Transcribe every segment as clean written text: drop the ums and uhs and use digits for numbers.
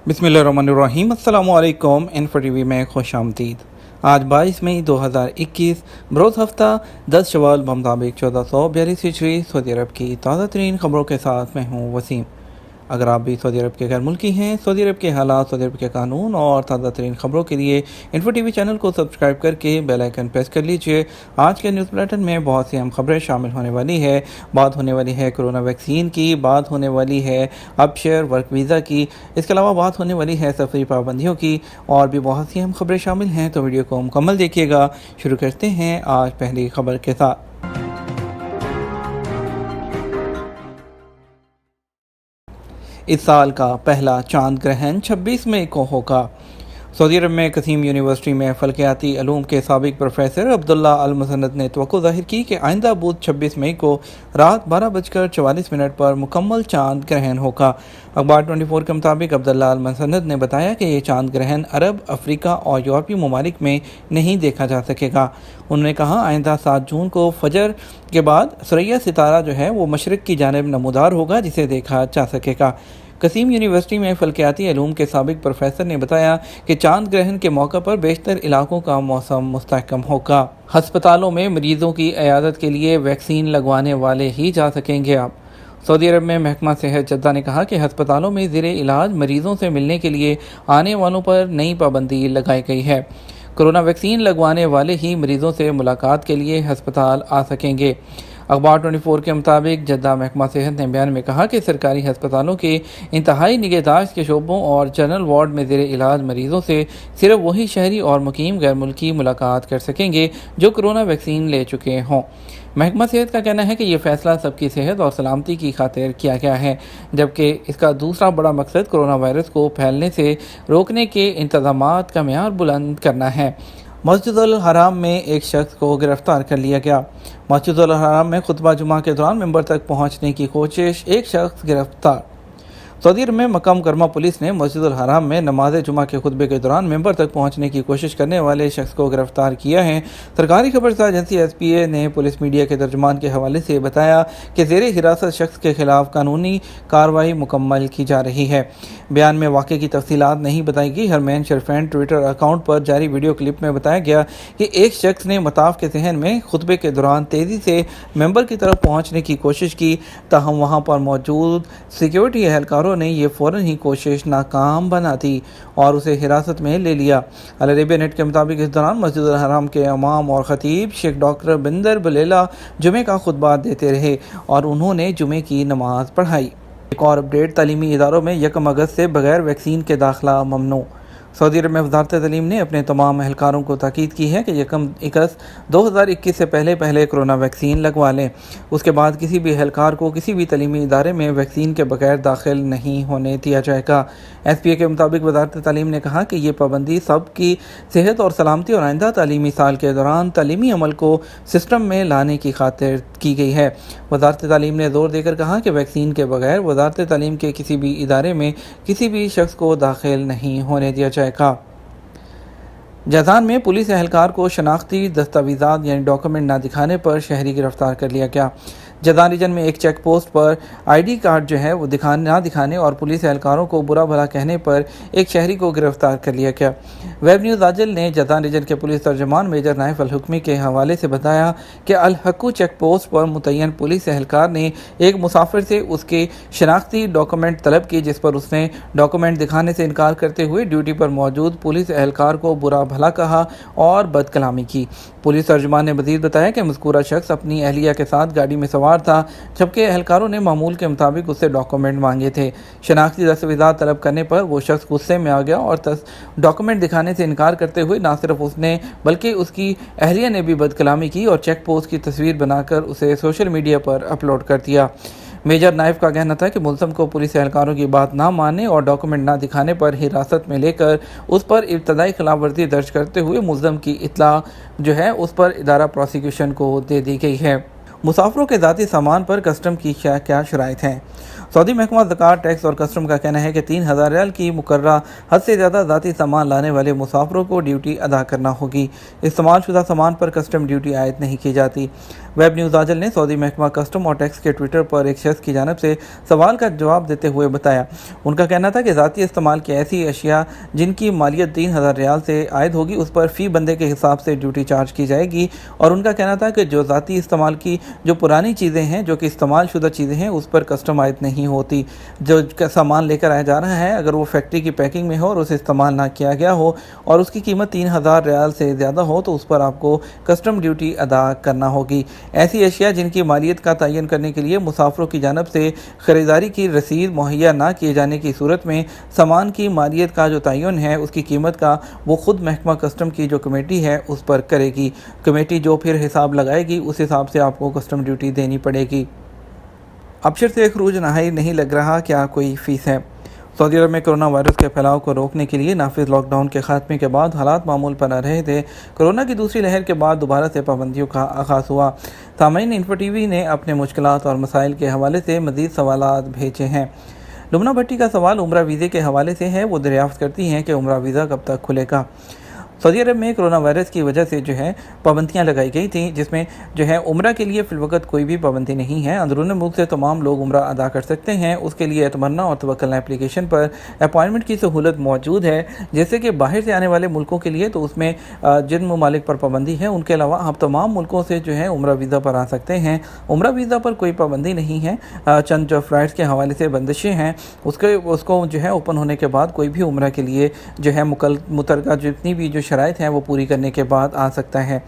बिस्मिल्लाहिर्रहमानिर्रहीम। अस्सलामुअलैकुम। Info TV में खुश आमदीद। आज 22 मई 2021 बरोज़ हफ्ता 10 शवाल बमुताबिक 1442 हिजरी सऊदी अरब की ताज़ा तरीन खबरों के साथ मैं हूँ वसीम। अगर आप भी सऊदी अरब के गैर मुल्की हैं, सऊदी अरब के हालात, सऊदी अरब के कानून और ताज़ा तरीन खबरों के लिए इन्फो टीवी चैनल को सब्सक्राइब करके बेल आइकन प्रेस कर लीजिए। आज के न्यूज़ बुलेटिन में बहुत सी अहम खबरें शामिल होने वाली है। बात होने वाली है कोरोना वैक्सीन की, बात होने वाली है अपशेयर वर्क वीज़ा की, इसके अलावा बात होने वाली है सफरी पाबंदियों की और भी बहुत सी अहम खबरें शामिल हैं। तो वीडियो को मुकम्मल देखिएगा। शुरू करते हैं आज पहली खबर के साथ। इस साल का पहला चांद ग्रहण 26 मई को होगा। सऊदी अरब में कसीम यूनिवर्सिटी में फल्कियाती अलूम के साबिक प्रोफेसर अब्दुल्ला अल मुसन्नद ने तवक्को ज़ाहिर की कि आइंदा बुध 26 मई को रात 12:44 पर मुकम्मल चांद ग्रहण होगा। अखबार 24 के मुताबिक अब्दुल्ला अल मुसन्नद ने बताया कि ये चांद ग्रहण अरब, अफ्रीका और यूरोपीय ममालिक में नहीं देखा जा सकेगा। उन्होंने कहा आइंदा 7 जून को फजर के बाद सुरैया सितारा जो है वो मशरिक़ की जानिब नमूदार होगा, जिसे देखा जा सकेगा। कसीम यूनिवर्सिटी में फल्कियाती अलूम के साबिक प्रोफेसर ने बताया कि चांद ग्रहण के मौके पर बेशतर इलाकों का मौसम मुस्तहकम होगा। हस्पतालों में मरीजों की इयादत के लिए वैक्सीन लगवाने वाले ही जा सकेंगे। अब सऊदी अरब में महकमा सेहत जद्दा ने कहा कि हस्पतालों में ज़ेरे इलाज मरीजों से मिलने के लिए आने वालों पर नई पाबंदी लगाई गई है। कोरोना वैक्सीन लगवाने वाले ही मरीजों से मुलाकात के लिए हस्पताल आ सकेंगे। अखबार 24 के मुताबिक जद्दा महकमा सेहत ने बयान में कहा कि सरकारी हस्पतालों के इंतहाई निगहदाश्त के शोबों और जनरल वार्ड में ज़ेरे इलाज मरीजों से सिर्फ वही शहरी और मुकीम गैर मुल्की मुलाकात कर सकेंगे जो कोरोना वैक्सीन ले चुके हों। महकमा सेहत का कहना है कि यह फैसला सबकी सेहत और सलामती की खातिर किया गया है, जबकि इसका दूसरा बड़ा मकसद कोरोना वायरस को फैलने से रोकने के इंतजामात का मेयार बुलंद करना है। मस्जिदुल हराम में एक शख्स को गिरफ्तार कर लिया गया। मस्जिदुल हराम में खुतबा जुमा के दौरान मिंबर तक पहुंचने की कोशिश, एक शख्स गिरफ्तार। सऊदी अरब में मक्का मुकरमा पुलिस ने मस्जिदुल हराम में नमाज जुमा के खुतबे के दौरान मिंबर तक पहुंचने की कोशिश करने वाले शख्स को गिरफ्तार किया है। सरकारी खबरसार एजेंसी SPA ने पुलिस मीडिया के तर्जुमान के हवाले से बताया कि ज़ेरे हिरासत शख्स के खिलाफ कानूनी कार्रवाई मुकम्मल की जा रही है। बयान में वाक़े की तफसीलात नहीं बताई गई। हरमैन शरीफैन ट्विटर अकाउंट पर जारी वीडियो क्लिप में बताया गया कि एक शख्स ने मताफ के जहन में खुतबे के दौरान तेज़ी से मिंबर की तरफ पहुँचने की कोशिश की, ताहम वहाँ पर मौजूद सिक्योरिटी एहलकारों ने ये फ़ौरन ही कोशिश नाकाम बना दी और उसे हिरासत में ले लिया। अल अरेबिया नेट के मुताबिक इस दौरान मस्जिदुल हराम के इमाम और खतीब शेख डॉक्टर बिंदर बलेला जुमे का खुतबा देते रहे और उन्होंने जुमे की नमाज पढ़ाई। एक और अपडेट, तालीमी इदारों में 1 अगस्त से बगैर वैक्सीन के दाखिला ममनू। सऊदी अरब में वज़ारत तालीम ने अपने तमाम एहलकारों को ताकीद की है कि 1 अगस्त 2021 से पहले कोरोना वैक्सीन लगवा लें। उसके बाद किसी भी एहलकार को किसी भी तालीमी इदारे में वैक्सीन के बगैर दाखिल नहीं होने दिया जाएगा। SPA के मुताबिक वज़ारत तालीम ने कहा कि ये पाबंदी सब की सेहत और सलामती और आइंदा तालीमी साल के दौरान तालीमी अमल को सिस्टम में लाने की खातिर की गई है। वज़ारत तालीम ने ज़ोर देकर कहा कि वैक्सीन के बगैर वज़ारत तालीम के किसी भी इदारे में किसी भी शख्स को दाखिल नहीं होने दिया जाएगा। जैजान में पुलिस एहलकार को शनाख्ती दस्तावेज़ात यानी डॉक्यूमेंट ना दिखाने पर शहरी गिरफ्तार कर लिया गया। जैजान रीजन में एक चेक पोस्ट पर ID कार्ड जो है वो ना दिखाने और पुलिस एहलकारों को बुरा भला कहने पर एक शहरी को गिरफ्तार कर लिया गया। वेब न्यूज़ आजल ने जैजान रीजन के पुलिस तर्जमान मेजर नाइफ अल हुक्मी के हवाले से बताया कि अल हक्कू चेक पोस्ट पर मुतय्यन पुलिस एहलकार ने एक मुसाफिर से उसके शनाख्ती डॉक्यूमेंट तलब की, जिस पर उसने डॉक्यूमेंट दिखाने से इनकार करते हुए ड्यूटी पर मौजूद पुलिस एहलकार को बुरा भला कहा और बदकलामी की। पुलिस तर्जुमान ने मज़ीद बताया कि मज़कूरा शख्स अपनी अहलिया के साथ गाड़ी में सवार था, जबकि एहलकारों ने मामूल के मुताबिक उससे डॉक्यूमेंट मांगे थे। शनाख्ती दस्तावेज़ात तलब करने पर वो शख्स गुस्से में आ गया और डॉक्यूमेंट दिखाने से इनकार करते हुए ना सिर्फ उसने बल्कि उसकी अहलिया ने भी बदकलामी की और चेक पोस्ट की तस्वीर बनाकर उसे सोशल मीडिया पर अपलोड कर दिया। मेजर नाइफ का कहना था कि मुल्ज़म को पुलिस एहलकारों की बात ना मानने और डॉक्यूमेंट ना दिखाने पर हिरासत में लेकर उस पर इब्तदाई खिलाफवर्जी दर्ज करते हुए मुल्ज़म की इत्तला जो है उस पर इदारा प्रोसिक्यूशन को दे दी गई है। मुसाफिरों के ज़ाती सामान पर कस्टम की क्या शराइत हैं। सऊदी महकमा ज़कात, टैक्स और कस्टम का कहना है कि 3000 रियाल की मुकर्रा हद से ज़्यादा ज़ाती सामान लाने वाले मुसाफिरों को ड्यूटी अदा करना होगी। इस्तेमाल शुदा सामान पर कस्टम ड्यूटी आयद नहीं की जाती। वेब न्यूज़ आजल ने सऊदी महकमा कस्टम और टैक्स के ट्विटर पर एक शख्स की जानिब से सवाल का जवाब देते हुए बताया, उनका कहना था कि ज़ाती इस्तेमाल की ऐसी अशिया जिनकी मालियत 3000 रियाल से आयद होगी उस पर फ़ी बंदे के हिसाब से ड्यूटी चार्ज की जाएगी। और उनका कहना था कि जो ज़ाती इस्तेमाल की जो पुरानी चीज़ें हैं, जो कि इस्तेमाल शुदा चीज़ें हैं, उस पर कस्टम आयद नहीं होती। जो सामान लेकर आया जा रहा है, अगर वो फैक्ट्री की पैकिंग में हो और उसे इस्तेमाल ना किया गया हो और उसकी कीमत 3000 रियाल से ज़्यादा हो तो उस पर आपको कस्टम ड्यूटी अदा करना होगी। ऐसी अशिया जिनकी मालियत का तयन करने के लिए मुसाफिरों की जानब से ख़रीदारी की रसीद मुहैया ना किए जाने की सूरत में सामान की मालियत का जो तयन है उसकी कीमत का वो खुद महकमा कस्टम की जो कमेटी है उस पर करेगी। कमेटी जो फिर हिसाब लगाएगी उस हिसाब से आपको कस्टम ड्यूटी देनी पड़ेगी। अबशर से खरूज नहाई नहीं लग रहा, क्या कोई फ़ीस है? सऊदी अरब में कोरोना वायरस के फैलाव को रोकने के लिए नाफिज लॉकडाउन के खात्मे के बाद हालात मामूल पर आ रहे थे। कोरोना की दूसरी लहर के बाद दोबारा से पाबंदियों का आगाज़ हुआ। सामईन, इन्फो टीवी ने अपने मुश्किलात और मसाइल के हवाले से मज़ीद सवालात भेजे हैं। लुमना भट्टी का सवाल उम्रा वीज़े के हवाले से है। वो दरियाफ्त करती हैं कि उम्रा वीज़ा कब तक खुलेगा। सऊदी अरब में कोरोना वायरस की वजह से जो है पाबंदियाँ लगाई गई थी, जिसमें जो है उम्रा के लिए फ़िलवक़्त कोई भी पाबंदी नहीं है। अंदरून मुल्क से तमाम लोग उम्रा अदा कर सकते हैं। उसके लिए तमन्ना और तवक्कलना एप्लीकेशन पर अपॉइंटमेंट की सहूलत मौजूद है। जैसे कि बाहर से आने वाले मुल्कों के लिए तो उसमें जिन ममालिक पर पाबंदी है उनके अलावा आप तमाम मुल्कों से जो है उम्रा वीज़ा पर आ सकते हैं। उम्रा वीज़ा पर कोई पाबंदी नहीं है। चंद जो फ़्लाइट्स के हवाले से बंदिशें हैं उसको जो है ओपन होने के बाद कोई भी उम्रा के लिए जो है मुतलका जितनी भी जो शराइत हैं वो पूरी करने के बाद आ सकता है।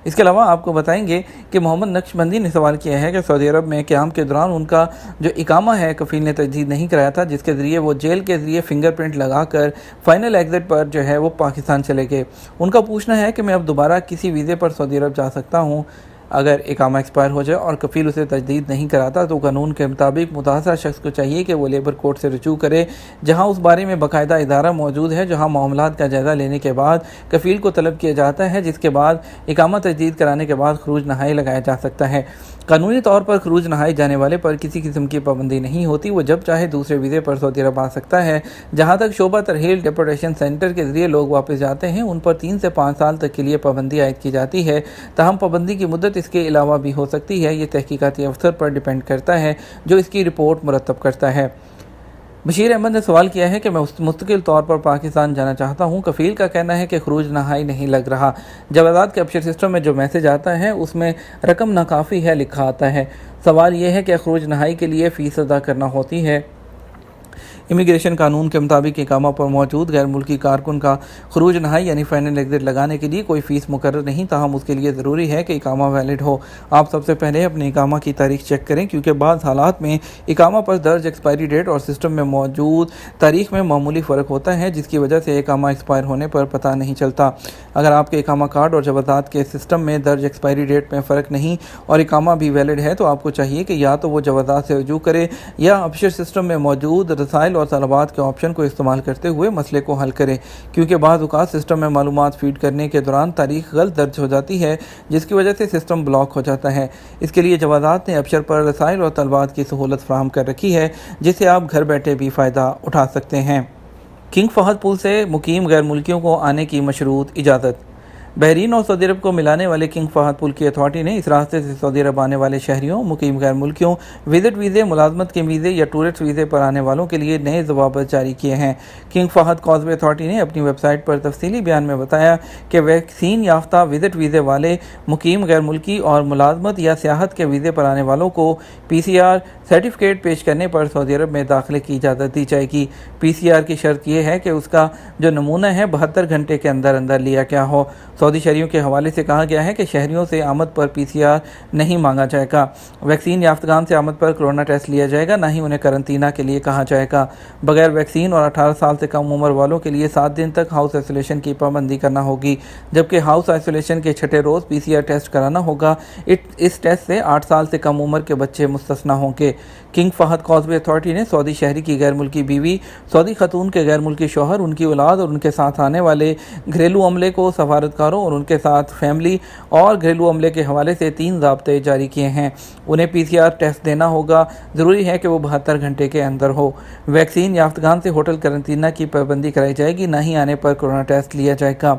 इसके अलावा आपको बताएंगे कि मोहम्मद नक्शबंदी ने सवाल किया है कि सऊदी अरब में क़याम के दौरान उनका जो इकामा है कफ़ील ने तजदीद नहीं कराया था, जिसके ज़रिए वो जेल के ज़रिए फिंगरप्रिंट लगाकर फ़ाइनल एग्ज़िट पर जो है वो पाकिस्तान चले गए। उनका पूछना है कि मैं अब दोबारा किसी वीज़े पर सऊदी अरब जा सकता हूँ? अगर इकामा एक्सपायर हो जाए और कफ़ील उसे तजदीद नहीं कराता तो कानून के मुताबिक मुतासरा शख्स को चाहिए कि वो लेबर कोर्ट से रजू करे, जहां उस बारे में बाकायदा इदारा मौजूद है, जहां मामलात का जायज़ा लेने के बाद कफ़ील को तलब किया जाता है, जिसके बाद इकामा तजदीद कराने के बाद खरूज नहाई लगाया जा सकता है। कानूनी तौर पर खरूज नहाई जाने वाले पर किसी किस्म की पाबंदी नहीं होती। वो जब चाहे दूसरे वीज़े पर सऊदी अरब आ सकता है। जहाँ तक शोबा तरहील डिपोर्टेशन सेंटर के ज़रिए लोग वापस जाते हैं उन पर 3 से 5 साल तक के लिए पाबंदी आयद की जाती है। ताहम पाबंदी की मुद्दत इसके अलावा भी हो सकती है। ये तहकीकाती अफसर पर डिपेंड करता है जो इसकी रिपोर्ट मुरतब करता है। बशीर अहमद ने सवाल किया है कि मैं मुस्तकिल तौर पर पाकिस्तान जाना चाहता हूँ। कफ़ील का कहना है कि खरूज नहाई नहीं लग रहा। जवाज़ात के अपशर सिस्टम में जो मैसेज आता है उसमें रकम नाकाफ़ी है लिखा आता है। सवाल यह है कि खरूज नहाई के लिए फ़ीस अदा करना होती है। इमिग्रेशन कानून के मुताबिक इकामा पर मौजूद गैर मुल्की कारकुन का खरूज नहाई यानी फ़ाइनल एग्ज़िट लगाने के लिए कोई फ़ीस मुकर्रर नहीं, ताहम उसके लिए ज़रूरी है कि इकामा वैलिड हो। आप सबसे पहले अपने इकामा की तारीख चेक करें, क्योंकि बाद हालात में इकामा पर दर्ज एक्सपायरी डेट और सिस्टम में मौजूद तारीख में मामूली फ़र्क होता है, जिसकी वजह से इकामा एक्सपायर होने पर पता नहीं चलता। अगर आपके इकामा कार्ड और जवाज़ात के सिस्टम में दर्ज एक्सपायरी डेट में फ़र्क नहीं और इकामा भी वैलिड है तो आपको चाहिए कि या तो वो जवाज़ात से रजू करे या अपशर सिस्टम में मौजूद रसाइल और तलबात के ऑप्शन को इस्तेमाल करते हुए मसले को हल करें, क्योंकि बाज़ औक़ात सिस्टम में मालूमात फीड करने के दौरान तारीख गलत दर्ज हो जाती है, जिसकी वजह से सिस्टम ब्लॉक हो जाता है। इसके लिए जवाज़ात ने अपशर पर रसाइल और तलबात की सहूलत फराहम कर रखी है, जिससे आप घर बैठे भी फ़ायदा उठा सकते हैं। किंग फहद पुल से मुकीम गैर मुल्कियों को आने की मशरूत इजाज़त। बहरीन और सऊदी अरब को मिलाने वाले किंग फहद पुल की अथॉरिटी ने इस रास्ते से सऊदी अरब आने वाले शहरियों, मुकीम गैर मुल्कियों, विजिट वीज़े, मुलाजमत के वीज़े या टूरिस्ट वीज़े पर आने वालों के लिए नए ज़वाबित जारी किए हैं। किंग फहद कॉज़वे अथॉरिटी ने अपनी वेबसाइट पर तफसीली बयान में बताया कि वैक्सीन याफ्ता विजिट वीज़े वाले मुकीम गैर मुल्की और मुलाजमत या सियाहत के वीज़े पर आने वालों को PCR सर्टिफिकेट पेश करने पर सऊदी अरब में दाखिले की इजाज़त दी जाएगी। PCR की शर्त यह है कि उसका जो नमूना है 72 घंटे के अंदर अंदर लिया गया हो। सऊदी शहरियों के हवाले से कहा गया है कि शहरियों से आमद पर PCR नहीं मांगा जाएगा। वैक्सीन याफ्तगान से आमद पर कोरोना टेस्ट लिया जाएगा, ना ही उन्हें करंतना के लिए कहा जाएगा। बगैर वैक्सीन और 18 साल से कम उम्र वालों के लिए 7 दिन तक हाउस आइसोलेशन की पाबंदी करना होगी, जबकि हाउस आइसोलेशन के छठे रोज़ PCR टेस्ट कराना होगा। इस टेस्ट से 8 साल से कम उम्र के बच्चे मुस्तस्ना होंगे। کنگ فہد کازوے اتھارٹی نے سعودی شہری کی غیر ملکی بیوی، سعودی خاتون کے غیر ملکی شوہر، ان کی اولاد اور ان کے ساتھ آنے والے گھریلو عملے کو سفارتکاروں اور ان کے ساتھ فیملی اور گھریلو عملے کے حوالے سے 3 ضابطے جاری کیے ہیں۔ انہیں PCR ٹیسٹ دینا ہوگا، ضروری ہے کہ وہ 72 گھنٹے کے اندر ہو۔ ویکسین یافتگان سے ہوٹل قرنطینہ کی پابندی کرائی جائے گی، نہ ہی آنے پر کورونا ٹیسٹ لیا جائے گا۔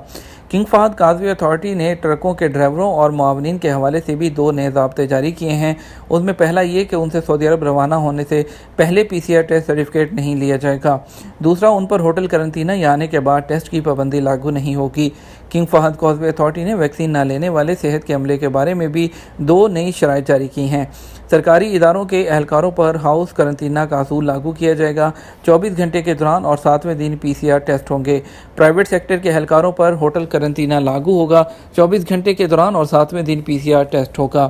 کنگ فہد کازوے اتھارٹی نے ٹرکوں کے ڈرائیوروں اور معاونین کے حوالے سے بھی 2 نئے ضابطے جاری کیے ہیں۔ اس میں پہلا یہ کہ ان سے سعودی عرب روانہ ہونے سے پہلے PCR ٹیسٹ سرٹیفکیٹ نہیں لیا جائے گا۔ دوسرا، ان پر ہوٹل قرنطینہ یا آنے کے بعد ٹیسٹ کی پابندی لاگو نہیں ہوگی۔ کنگ فہد کازوے اتھارٹی نے ویکسین نہ لینے والے صحت کے عملے کے بارے میں بھی 2 نئی شرائط جاری کی ہیں۔ سرکاری اداروں کے اہلکاروں پر ہاؤس قرنطینہ کا اصول لاگو کیا جائے گا۔ 24 گھنٹے کے دوران اور 7ویں دن PCR ٹیسٹ ہوں گے۔ پرائیویٹ سیکٹر کے اہلکاروں پر ہوٹل قرنطینہ لاگو ہوگا۔ 24 گھنٹے کے دوران اور 7ویں دن PCR ٹیسٹ ہوگا۔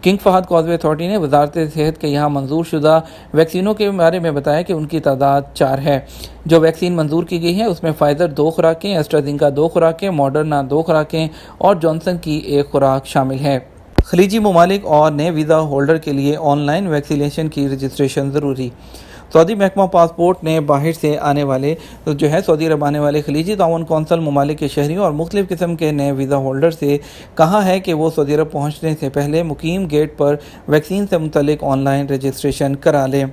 کنگ فہد کازوے اتھارٹی نے وزارت صحت کے یہاں منظور شدہ ویکسینوں کے بارے میں بتایا کہ ان کی تعداد 4 ہے۔ جو ویکسین منظور کی گئی ہے اس میں فائزر 2 خوراکیں، ایسٹرازینیکا 2 خوراکیں، ماڈرنا 2 خوراکیں اور جانسن کی 1 خوراک شامل ہے۔ خلیجی ممالک اور نئے ویزا ہولڈر کے لیے آن لائن ویکسینیشن کی رجسٹریشن ضروری۔ سعودی محکمہ پاسپورٹ نے باہر سے آنے والے سعودی عرب آنے والے خلیجی تعاون کونسل ممالک کے شہریوں اور مختلف قسم کے نئے ویزا ہولڈر سے کہا ہے کہ وہ سعودی عرب پہنچنے سے پہلے مقیم گیٹ پر ویکسین سے متعلق آن لائن رجسٹریشن کرا لیں۔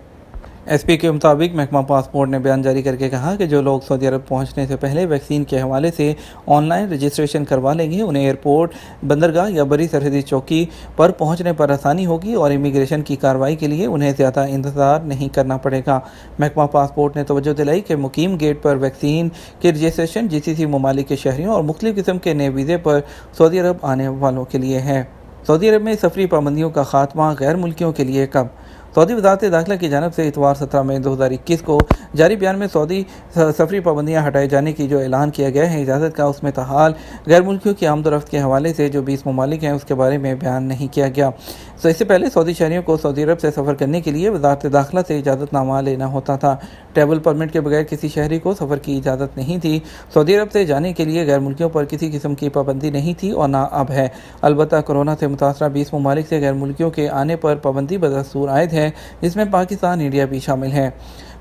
SP کے مطابق محکمہ پاسپورٹ نے بیان جاری کر کے کہا کہ جو لوگ سعودی عرب پہنچنے سے پہلے ویکسین کے حوالے سے آن لائن رجسٹریشن کروا لیں گے، انہیں ایئرپورٹ، بندرگاہ یا بڑی سرحدی چوکی پر پہنچنے پر آسانی ہوگی اور امیگریشن کی کارروائی کے لیے انہیں زیادہ انتظار نہیں کرنا پڑے گا۔ محکمہ پاسپورٹ نے توجہ دلائی کہ مقیم گیٹ پر ویکسین کی رجسٹریشن GCC ممالک کے شہریوں اور مختلف قسم کے نئے ویزے پر سعودی عرب آنے والوں کے لیے ہے۔ سعودی عرب میں سفری پابندیوں کا خاتمہ غیر ملکیوں کے لیے کب؟ سعودی وزارت داخلہ کی جانب سے اتوار 17 مئی 2021 کو جاری بیان میں سعودی سفری پابندیاں ہٹائے جانے کی جو اعلان کیا گیا ہے اجازت کا، اس میں تاحال غیر ملکیوں کی آمد و رفت کے حوالے سے جو 20 ممالک ہیں اس کے بارے میں بیان نہیں کیا گیا۔ اس سے پہلے سعودی شہریوں کو سعودی عرب سے سفر کرنے کے لیے وزارت داخلہ سے اجازت نامہ لینا ہوتا تھا۔ ٹریول پرمٹ کے بغیر کسی شہری کو سفر کی اجازت نہیں تھی۔ سعودی عرب سے جانے کے لیے غیر ملکیوں پر کسی قسم کی پابندی نہیں تھی اور نہ اب ہے۔ البتہ کورونا سے متاثرہ 20 ممالک سے غیر ملکیوں کے آنے پر پابندی بدستور عائد ہے، جس میں پاکستان، انڈیا بھی شامل ہے۔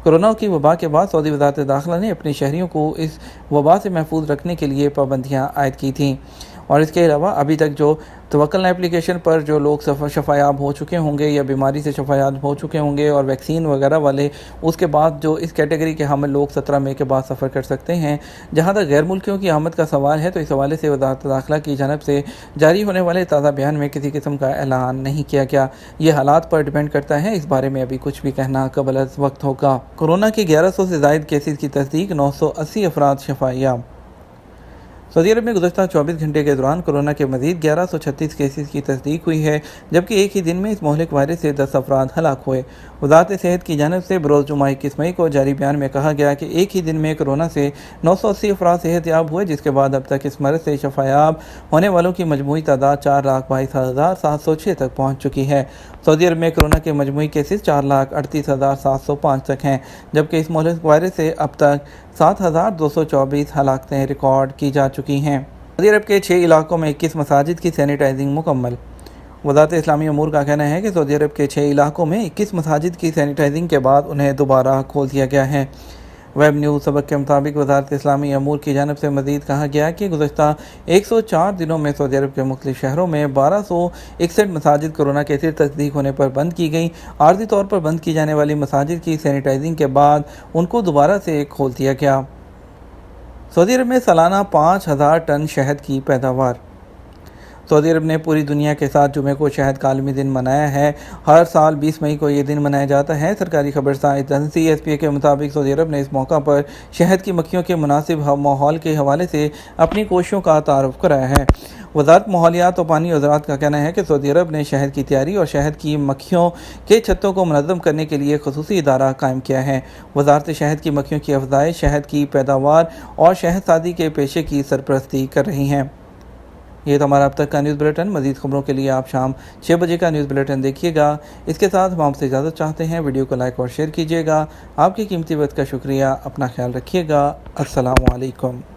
کورونا کی وبا کے بعد سعودی وزارت داخلہ نے اپنے شہریوں کو اس وبا سے محفوظ رکھنے کے لیے پابندیاں عائد کی تھیں، اور اس کے علاوہ ابھی تک جو توکل اپلیکیشن پر جو لوگ شفایاب ہو چکے ہوں گے یا بیماری سے شفایاب ہو چکے ہوں گے اور ویکسین وغیرہ والے، اس کے بعد جو اس کیٹیگری کے حامل لوگ 17 مئی کے بعد سفر کر سکتے ہیں۔ جہاں تک غیر ملکیوں کی آمد کا سوال ہے تو اس حوالے سے وزارت داخلہ کی جانب سے جاری ہونے والے تازہ بیان میں کسی قسم کا اعلان نہیں کیا گیا۔ یہ حالات پر ڈیپینڈ کرتا ہے، اس بارے میں ابھی کچھ بھی کہنا قبل از وقت ہوگا۔ کورونا کے 1100 سے زائد کیسز کی تصدیق، 980 افراد شفایاب۔ سعودی عرب میں گزشتہ 24 گھنٹے کے دوران کورونا کے مزید 1136 کیسز کی تصدیق ہوئی ہے، جبکہ ایک ہی دن میں اس مہلک وائرس سے 10 افراد ہلاک ہوئے۔ وزارت صحت کی جانب سے بروز جمعہ 21 مئی کو جاری بیان میں کہا گیا کہ ایک ہی دن میں کورونا سے 980 افراد صحت یاب ہوئے، جس کے بعد اب تک اس مرض سے شفایاب ہونے والوں کی مجموعی تعداد 4,22,706 تک پہنچ چکی ہے۔ سعودی عرب میں کورونا کے مجموعی کیسز 4,38,705 تک ہیں، جبکہ اس مہلک وائرس سے اب تک 7,224 ہلاکتیں ریکارڈ کی جا چکی ہیں۔ سعودی عرب کے 6 علاقوں میں 21 مساجد کی سینیٹائزنگ مکمل۔ وزارت اسلامی امور کا کہنا ہے کہ سعودی عرب کے 6 علاقوں میں 21 مساجد کی سینیٹائزنگ کے بعد انہیں دوبارہ کھول دیا گیا ہے۔ ویب نیوز سبق کے مطابق وزارت اسلامی امور کی جانب سے مزید کہا گیا کہ گزشتہ 104 دنوں میں سعودی عرب کے مختلف شہروں میں 1261 مساجد کورونا کیسز تصدیق ہونے پر بند کی گئیں۔ عارضی طور پر بند کی جانے والی مساجد کی سینیٹائزنگ کے بعد ان کو دوبارہ سے کھول دیا گیا۔ سعودی عرب میں سالانہ 5000 ٹن شہد کی پیداوار۔ سعودی عرب نے پوری دنیا کے ساتھ جمعے کو شہد کا عالمی دن منایا ہے۔ ہر سال 20 مئی کو یہ دن منایا جاتا ہے۔ سرکاری خبرساں ایجنسی SPA کے مطابق سعودی عرب نے اس موقع پر شہد کی مکھیوں کے مناسب ماحول کے حوالے سے اپنی کوششوں کا تعارف کرایا ہے۔ وزارت ماحولیات و پانی و زراعت کا کہنا ہے کہ سعودی عرب نے شہد کی تیاری اور شہد کی مکھیوں کے چھتوں کو منظم کرنے کے لیے خصوصی ادارہ قائم کیا ہے۔ وزارت شہد کی مکھیوں کی افزائش، شہد کی پیداوار اور شہد سازی کے پیشے کی سرپرستی کر رہی ہیں۔ یہ تو ہمارا اب تک کا نیوز بلیٹن۔ مزید خبروں کے لیے آپ شام 6 بجے کا نیوز بلیٹن دیکھیے گا۔ اس کے ساتھ ہم آپ سے اجازت چاہتے ہیں، ویڈیو کو لائک اور شیئر کیجیے گا۔ آپ کی قیمتی وقت کا شکریہ، اپنا خیال رکھیے گا۔ السلام علیکم۔